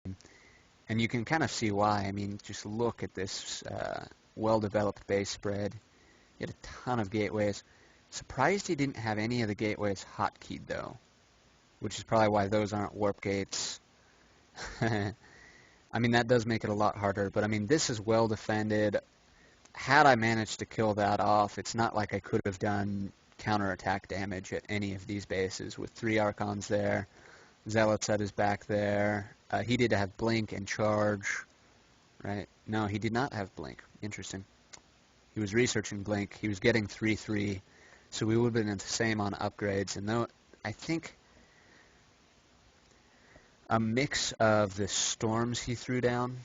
And you can kind of see why. I mean, just look at this well-developed base spread. He had a ton of gateways. Surprised he didn't have any of the gateways hotkeyed, though, which is probably why those aren't warp gates. I mean, that does make it a lot harder, but I mean, this is well defended. Had I managed to kill that off, it's not like I could have done counterattack damage at any of these bases with 3 Archons there. Zealots at his back there. He did have Blink and Charge, right? No, he did not have Blink. Interesting. He was researching Blink. He was getting 3/3, so we would have been the same on upgrades. And though I think a mix of the storms he threw down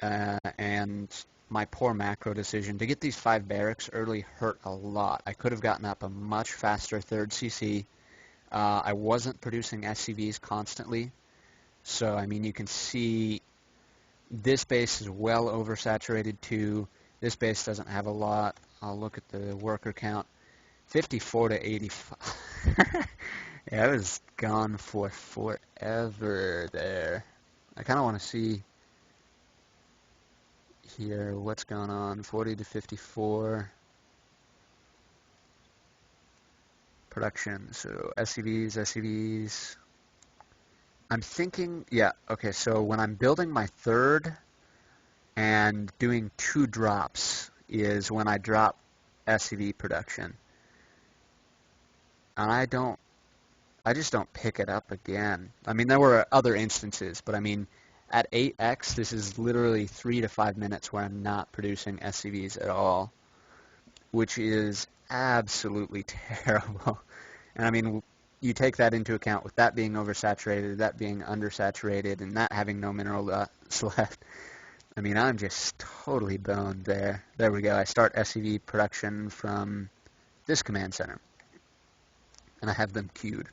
and my poor macro decision to get these 5 barracks early hurt a lot. I could have gotten up a much faster 3rd CC. I wasn't producing SCVs constantly, so I mean you can see this base is well oversaturated too. This base doesn't have a lot. I'll look at the worker count. 54 to 85. Yeah, I was gone for forever there. I kind of want to see here what's going on. 40 to 54. Production, so SCVs. I'm thinking, yeah, okay, so when I'm building my 3rd and doing 2 drops is when I drop SCV production. And I just don't pick it up again. I mean, there were other instances, but I mean, at 8x, this is literally 3 to 5 minutes where I'm not producing SCVs at all, which is absolutely terrible. And I mean, you take that into account with that being oversaturated, that being undersaturated, and that having no mineral left. I mean, I'm just totally boned there. There we go. I start SCV production from this command center. And I have them queued.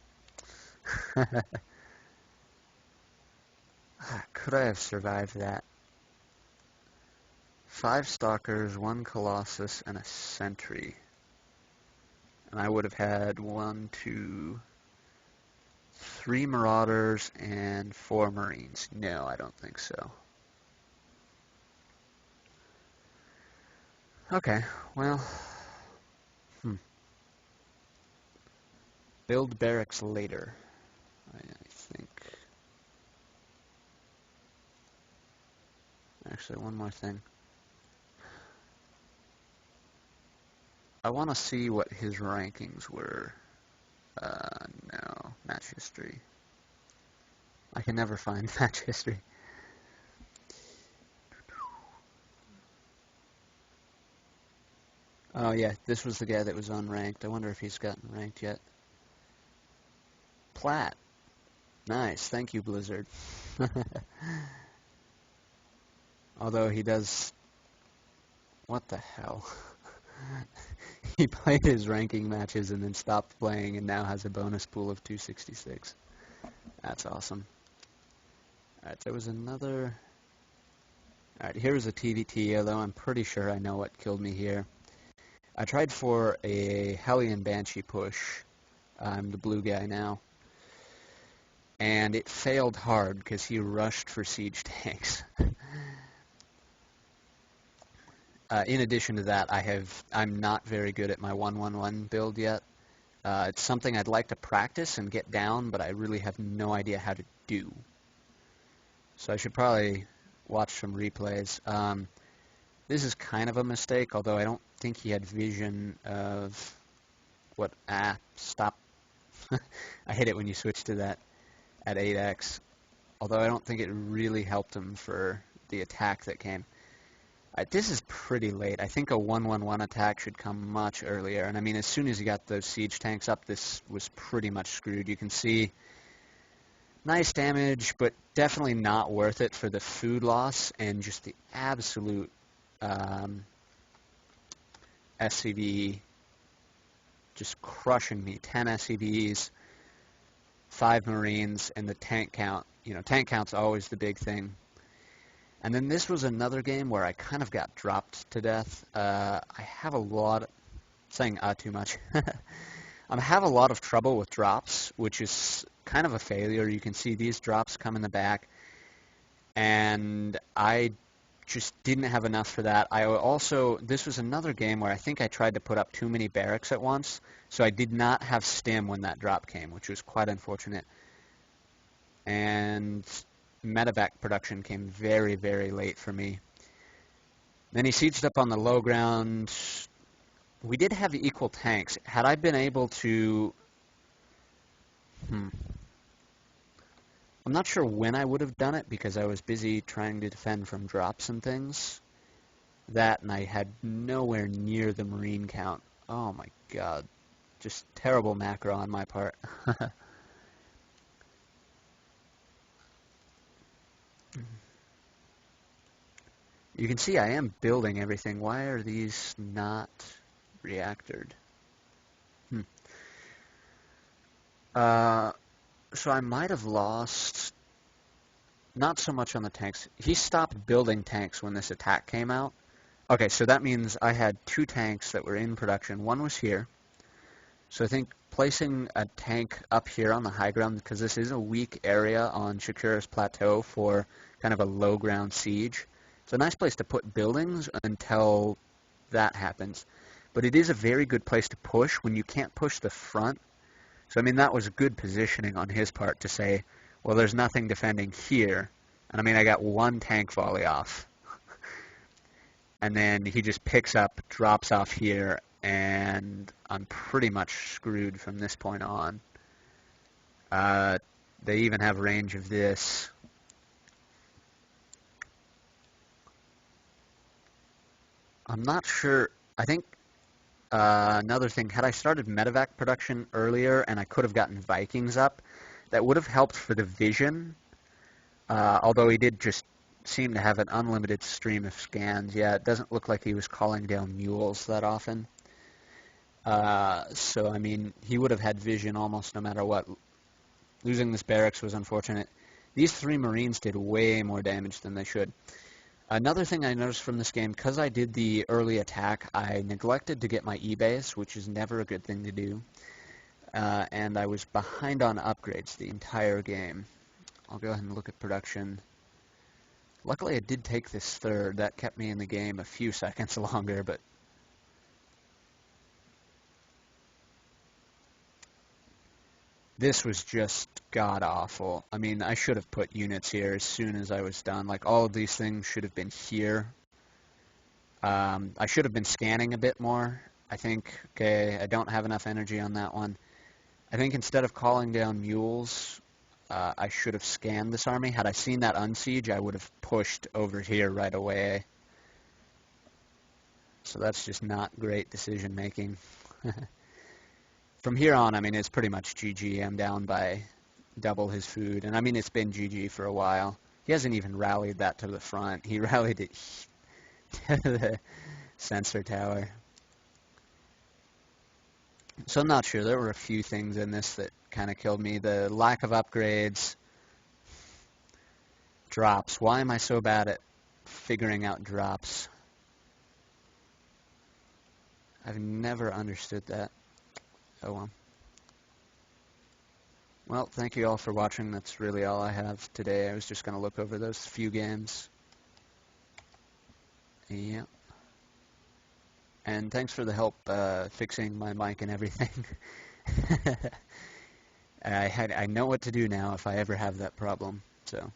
Could I have survived that? 5 Stalkers, 1 Colossus, and a Sentry. And I would have had 1, 2, 3 Marauders and 4 Marines. No, I don't think so. Okay, well, build barracks later, I think. Actually, one more thing. I want to see what his rankings were. No, match history. I can never find match history. Oh yeah, this was the guy that was unranked. I wonder if he's gotten ranked yet. Plat. Nice, thank you, Blizzard. Although he does... What the hell? He played his ranking matches and then stopped playing and now has a bonus pool of 266. That's awesome. Alright, there was another... Alright, here was a TVT, although I'm pretty sure I know what killed me here. I tried for a Hellion Banshee push. I'm the blue guy now. And it failed hard because he rushed for siege tanks. In addition to that, I'm not very good at my 1-1-1 build yet. It's something I'd like to practice and get down, but I really have no idea how to do. So I should probably watch some replays. This is kind of a mistake, although I don't think he had vision of what... stop. I hate it when you switch to that at 8x. Although I don't think it really helped him for the attack that came. This is pretty late. I think a 1-1-1 attack should come much earlier. And I mean, as soon as you got those siege tanks up, this was pretty much screwed. You can see nice damage, but definitely not worth it for the food loss and just the absolute SCV just crushing me. 10 SCVs, 5 Marines, and the tank count. You know, tank count's always the big thing. And then this was another game where I kind of got dropped to death. I have a lot... saying too much. I have a lot of trouble with drops, which is kind of a failure. You can see these drops come in the back. and I just didn't have enough for that. This was another game where I think I tried to put up too many barracks at once, so I did not have stim when that drop came, which was quite unfortunate. And medevac production came very, very late for me. Then he sieged up on the low ground. We did have equal tanks. Had I been able to... I'm not sure when I would have done it because I was busy trying to defend from drops and things. That, and I had nowhere near the marine count. Oh my god. Just terrible macro on my part. You can see I am building everything. Why are these not reactored? So I might have lost, not so much on the tanks. He stopped building tanks when this attack came out. Okay, so that means I had 2 tanks that were in production. One was here. So I think placing a tank up here on the high ground, because this is a weak area on Shakura's plateau for kind of a low ground siege. It's a nice place to put buildings until that happens. But it is a very good place to push when you can't push the front. So, I mean, that was good positioning on his part to say, well, there's nothing defending here. And, I mean, I got 1 tank volley off. And then he just picks up, drops off here, and I'm pretty much screwed from this point on. They even have range of this. I'm not sure. I think another thing, had I started medevac production earlier and I could have gotten Vikings up, that would have helped for the vision. Although he did just seem to have an unlimited stream of scans. Yeah, it doesn't look like he was calling down mules that often. So, I mean, he would have had vision almost no matter what. Losing this barracks was unfortunate. These 3 Marines did way more damage than they should. Another thing I noticed from this game, because I did the early attack, I neglected to get my E-base, which is never a good thing to do. And I was behind on upgrades the entire game. I'll go ahead and look at production. Luckily, I did take this 3rd. That kept me in the game a few seconds longer, but... This was just god-awful. I mean, I should have put units here as soon as I was done. Like, all of these things should have been here. I should have been scanning a bit more. I think, okay, I don't have enough energy on that one. I think instead of calling down mules, I should have scanned this army. Had I seen that unsiege, I would have pushed over here right away. So that's just not great decision making. From here on, I mean, it's pretty much GG. I'm down by double his food. And I mean, it's been GG for a while. He hasn't even rallied that to the front. He rallied it to the sensor tower. So I'm not sure. There were a few things in this that kind of killed me. The lack of upgrades. Drops. Why am I so bad at figuring out drops? I've never understood that. Oh well. Well, thank you all for watching. That's really all I have today. I was just going to look over those few games. Yeah. And thanks for the help fixing my mic and everything. I know what to do now if I ever have that problem. So.